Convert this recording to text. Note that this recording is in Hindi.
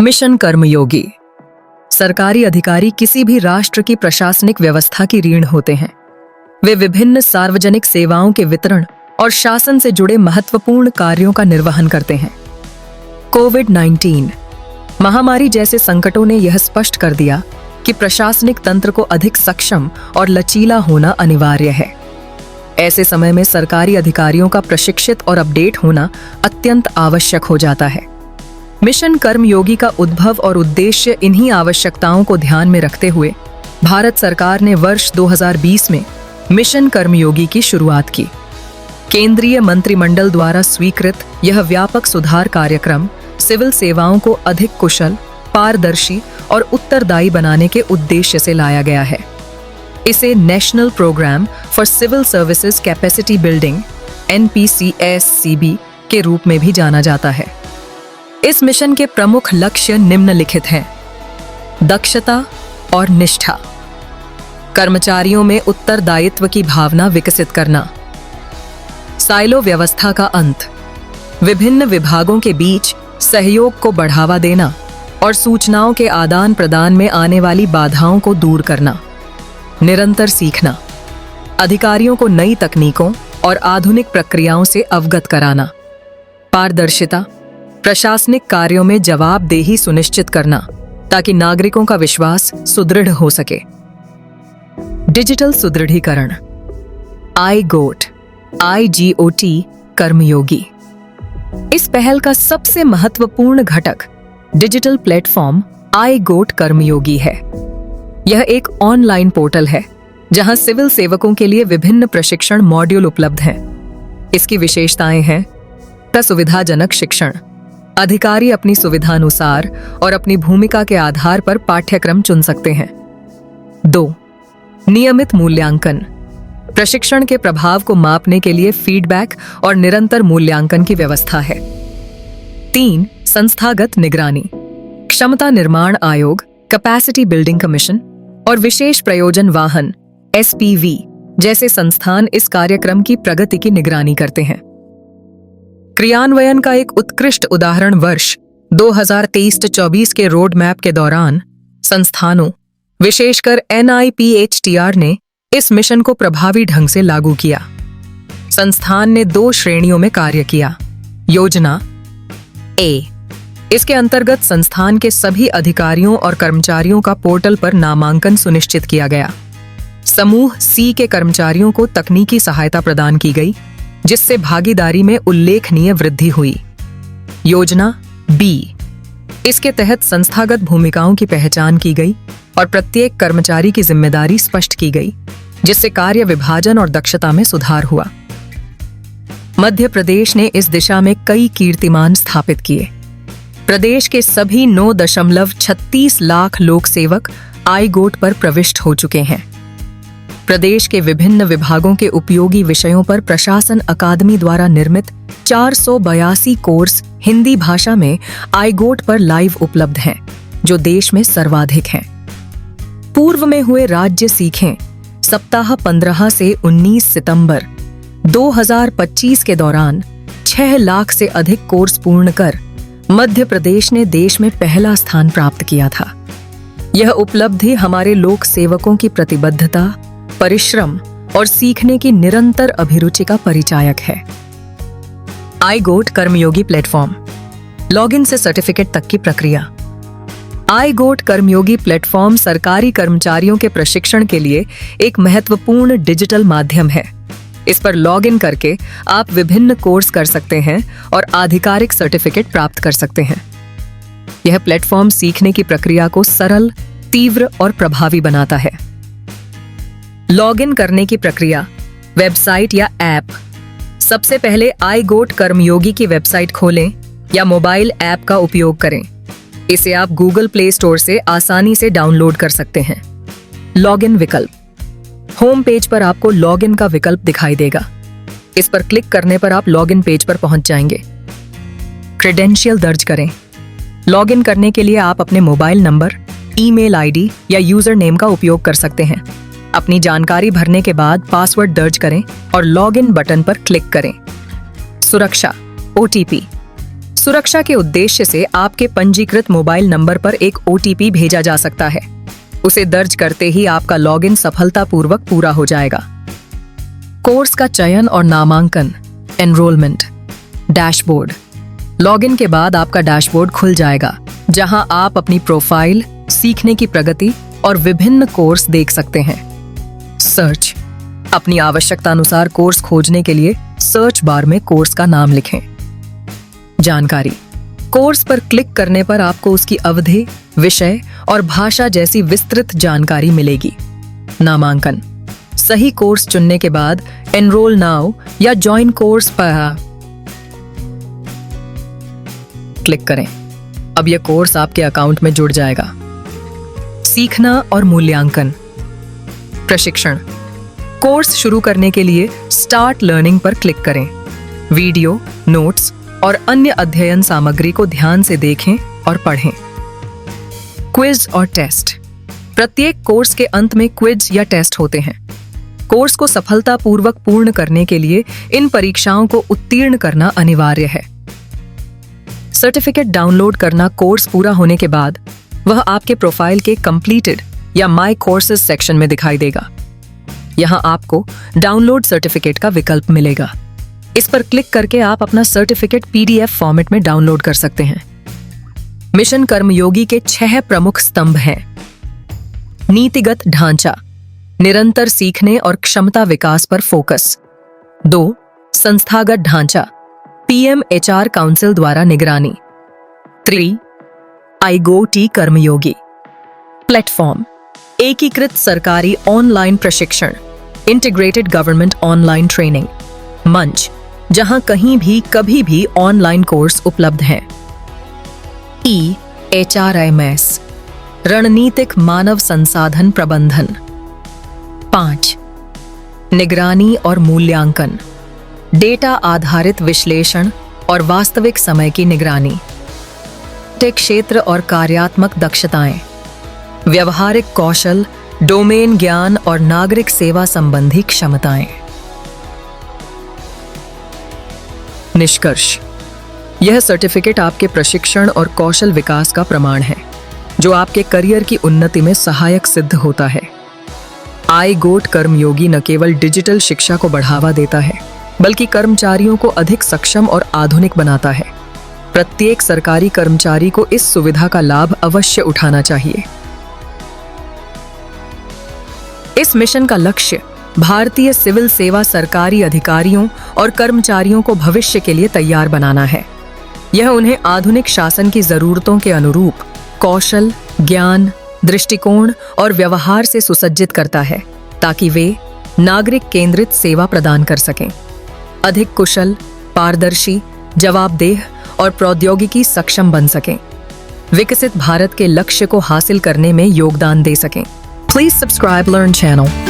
मिशन कर्मयोगी। सरकारी अधिकारी किसी भी राष्ट्र की प्रशासनिक व्यवस्था की रीढ़ होते हैं। वे विभिन्न सार्वजनिक सेवाओं के वितरण और शासन से जुड़े महत्वपूर्ण कार्यों का निर्वहन करते हैं। कोविड-19 महामारी जैसे संकटों ने यह स्पष्ट कर दिया कि प्रशासनिक तंत्र को अधिक सक्षम और लचीला होना अनिवार्य है। ऐसे समय में सरकारी अधिकारियों का प्रशिक्षित और अपडेट होना अत्यंत आवश्यक हो जाता है। मिशन कर्मयोगी का उद्भव और उद्देश्य इन्हीं आवश्यकताओं को ध्यान में रखते हुए भारत सरकार ने वर्ष 2020 में मिशन कर्मयोगी की शुरुआत की। केंद्रीय मंत्रिमंडल द्वारा स्वीकृत यह व्यापक सुधार कार्यक्रम सिविल सेवाओं को अधिक कुशल, पारदर्शी और उत्तरदायी बनाने के उद्देश्य से लाया गया है। इसे National Programme for Civil Services Capacity Building (NPCSCB) के रूप में भी जाना जाता है। इस मिशन के प्रमुख लक्ष्य निम्नलिखित हैं: दक्षता और निष्ठा, कर्मचारियों में उत्तरदायित्व की भावना विकसित करना, साइलो व्यवस्था का अंत, विभिन्न विभागों के बीच सहयोग को बढ़ावा देना और सूचनाओं के आदान प्रदान में आने वाली बाधाओं को दूर करना, निरंतर सीखना, अधिकारियों को नई तकनीकों और आधुनिक प्रक्रियाओं से अवगत कराना, पारदर्शिता, प्रशासनिक कार्यों में जवाबदेही सुनिश्चित करना ताकि नागरिकों का विश्वास सुदृढ़ हो सके। डिजिटल सुदृढ़ीकरण, IGOT कर्मयोगी। इस पहल का सबसे महत्वपूर्ण घटक डिजिटल प्लेटफॉर्म IGOT कर्मयोगी है। यह एक ऑनलाइन पोर्टल है जहां सिविल सेवकों के लिए विभिन्न प्रशिक्षण मॉड्यूल उपलब्ध हैं। इसकी विशेषताएं हैं: सुविधाजनक शिक्षण, अधिकारी अपनी सुविधानुसार और अपनी भूमिका के आधार पर पाठ्यक्रम चुन सकते हैं। 2. नियमित मूल्यांकन, प्रशिक्षण के प्रभाव को मापने के लिए फीडबैक और निरंतर मूल्यांकन की व्यवस्था है। 3. संस्थागत निगरानी, क्षमता निर्माण आयोग, कैपेसिटी बिल्डिंग कमीशन और विशेष प्रयोजन वाहन SPV जैसे संस्थान इस कार्यक्रम की प्रगति की निगरानी करते हैं। क्रियान्वयन का एक उत्कृष्ट उदाहरण वर्ष 2023-24 के रोड मैप के दौरान संस्थानों, विशेषकर NIPHTR ने इस मिशन को प्रभावी ढंग से लागू किया। संस्थान ने 2 श्रेणियों में कार्य किया। योजना A, इसके अंतर्गत संस्थान के सभी अधिकारियों और कर्मचारियों का पोर्टल पर नामांकन सुनिश्चित किया गया। समूह C के कर्मचारियों को तकनीकी सहायता प्रदान की गई, जिससे भागीदारी में उल्लेखनीय वृद्धि हुई। योजना B, इसके तहत संस्थागत भूमिकाओं की पहचान की गई और प्रत्येक कर्मचारी की जिम्मेदारी स्पष्ट की गई, जिससे कार्य विभाजन और दक्षता में सुधार हुआ। मध्य प्रदेश ने इस दिशा में कई कीर्तिमान स्थापित किए। प्रदेश के सभी 9.36 लाख लोक सेवक IGOT पर प्रविष्ट हो चुके हैं। प्रदेश के विभिन्न विभागों के उपयोगी विषयों पर प्रशासन अकादमी द्वारा निर्मित 482 कोर्स हिंदी भाषा में IGOT पर लाइव उपलब्ध हैं, जो देश में सर्वाधिक हैं। पूर्व में हुए राज्य सीखें सप्ताह 15 से 19 सितंबर 2025 के दौरान 6 लाख से अधिक कोर्स पूर्ण कर मध्य प्रदेश ने देश में पहला स्थान प्राप्त किया था। यह उपलब्धि हमारे लोक सेवकों की प्रतिबद्धता, परिश्रम और सीखने की निरंतर अभिरुचि का परिचायक है। IGOT कर्मयोगी प्लेटफॉर्म, लॉगिन से सर्टिफिकेट तक की प्रक्रिया। IGOT कर्मयोगी प्लेटफॉर्म सरकारी कर्मचारियों के प्रशिक्षण के लिए एक महत्वपूर्ण डिजिटल माध्यम है। इस पर लॉगिन करके आप विभिन्न कोर्स कर सकते हैं और आधिकारिक सर्टिफिकेट प्राप्त कर सकते हैं। यह प्लेटफॉर्म सीखने की प्रक्रिया को सरल, तीव्र और प्रभावी बनाता है। लॉगिन करने की प्रक्रिया, वेबसाइट या ऐप। सबसे पहले IGOT कर्मयोगी की वेबसाइट खोलें या मोबाइल ऐप का उपयोग करें। इसे आप गूगल प्ले स्टोर से आसानी से डाउनलोड कर सकते हैं। लॉगिन विकल्प, होम पेज पर आपको लॉगिन का विकल्प दिखाई देगा। इस पर क्लिक करने पर आप लॉगिन पेज पर पहुंच जाएंगे। क्रेडेंशियल दर्ज करें। लॉगिन करने के लिए आप अपने मोबाइल नंबर, ईमेल ID या यूजर नेम का उपयोग कर सकते हैं। अपनी जानकारी भरने के बाद पासवर्ड दर्ज करें और लॉगिन बटन पर क्लिक करें। सुरक्षा OTP, सुरक्षा के उद्देश्य से आपके पंजीकृत मोबाइल नंबर पर एक OTP भेजा जा सकता है। उसे दर्ज करते ही आपका लॉगिन सफलतापूर्वक पूरा हो जाएगा। कोर्स का चयन और नामांकन, एनरोलमेंट, डैशबोर्ड। लॉगिन के बाद आपका डैशबोर्ड खुल जाएगा, जहां आप अपनी प्रोफाइल, सीखने की प्रगति और विभिन्न कोर्स देख सकते हैं। सर्च। अपनी आवश्यकता अनुसार कोर्स खोजने के लिए सर्च बार में कोर्स का नाम लिखें। जानकारी। कोर्स पर क्लिक करने पर आपको उसकी अवधि, विषय और भाषा जैसी विस्तृत जानकारी मिलेगी। नामांकन। सही कोर्स चुनने के बाद एनरोल नाउ या ज्वाइन कोर्स पर क्लिक करें। अब यह कोर्स आपके अकाउंट में जुड़ जाएगा। सीखना और मूल्यांकन। प्रशिक्षण। कोर्स शुरू करने के लिए स्टार्ट लर्निंग पर क्लिक करें। वीडियो, नोट्स और अन्य अध्ययन सामग्री को ध्यान से देखें और पढ़ें। क्विज और टेस्ट। प्रत्येक कोर्स के अंत में क्विज या टेस्ट होते हैं। कोर्स को सफलतापूर्वक पूर्ण करने के लिए इन परीक्षाओं को उत्तीर्ण करना अनिवार्य है। सर्टिफिकेट डाउनलोड करना। कोर्स पूरा होने के बाद वह आपके प्रोफाइल के कंप्लीटेड या माय कोर्सेज सेक्शन में दिखाई देगा। यहां आपको डाउनलोड सर्टिफिकेट का विकल्प मिलेगा। इस पर क्लिक करके आप अपना सर्टिफिकेट PDF फॉर्मेट में डाउनलोड कर सकते हैं। मिशन कर्मयोगी के 6 प्रमुख स्तंभ हैं। नीतिगत ढांचा। निरंतर सीखने और क्षमता विकास पर फोकस। 2. संस्थागत ढांचा। PM HR काउंसिल द्वारा निगरानी। 3. iGoT कर्मयोगी प्लेटफॉर्म। एकीकृत सरकारी ऑनलाइन प्रशिक्षण, इंटीग्रेटेड गवर्नमेंट ऑनलाइन ट्रेनिंग मंच, जहां कहीं भी कभी भी ऑनलाइन कोर्स उपलब्ध हैं। HRMS रणनीतिक मानव संसाधन प्रबंधन। 5. निगरानी और मूल्यांकन। डेटा आधारित विश्लेषण और वास्तविक समय की निगरानी। टेक क्षेत्र और कार्यात्मक दक्षताएं। व्यवहारिक कौशल, डोमेन ज्ञान और नागरिक सेवा संबंधी क्षमताएं। निष्कर्ष। यह सर्टिफिकेट आपके प्रशिक्षण और कौशल विकास का प्रमाण है, जो आपके करियर की उन्नति में सहायक सिद्ध होता है। iGoT कर्मयोगी न केवल डिजिटल शिक्षा को बढ़ावा देता है, बल्कि कर्मचारियों को अधिक सक्षम और आधुनिक बनाता है। प्रत्येक सरकारी कर्मचारी को इस सुविधा का लाभ अवश्य उठाना चाहिए। इस मिशन का लक्ष्य भारतीय सिविल सेवा सरकारी अधिकारियों और कर्मचारियों को भविष्य के लिए तैयार बनाना है। यह उन्हें आधुनिक शासन की जरूरतों के अनुरूप कौशल, ज्ञान, दृष्टिकोण और व्यवहार से सुसज्जित करता है, ताकि वे नागरिक केंद्रित सेवा प्रदान कर सकें, अधिक कुशल, पारदर्शी, जवाबदेह और प्रौद्योगिकी सक्षम बन सकें, विकसित भारत के लक्ष्य को हासिल करने में योगदान दे सकें। Please subscribe Learn channel.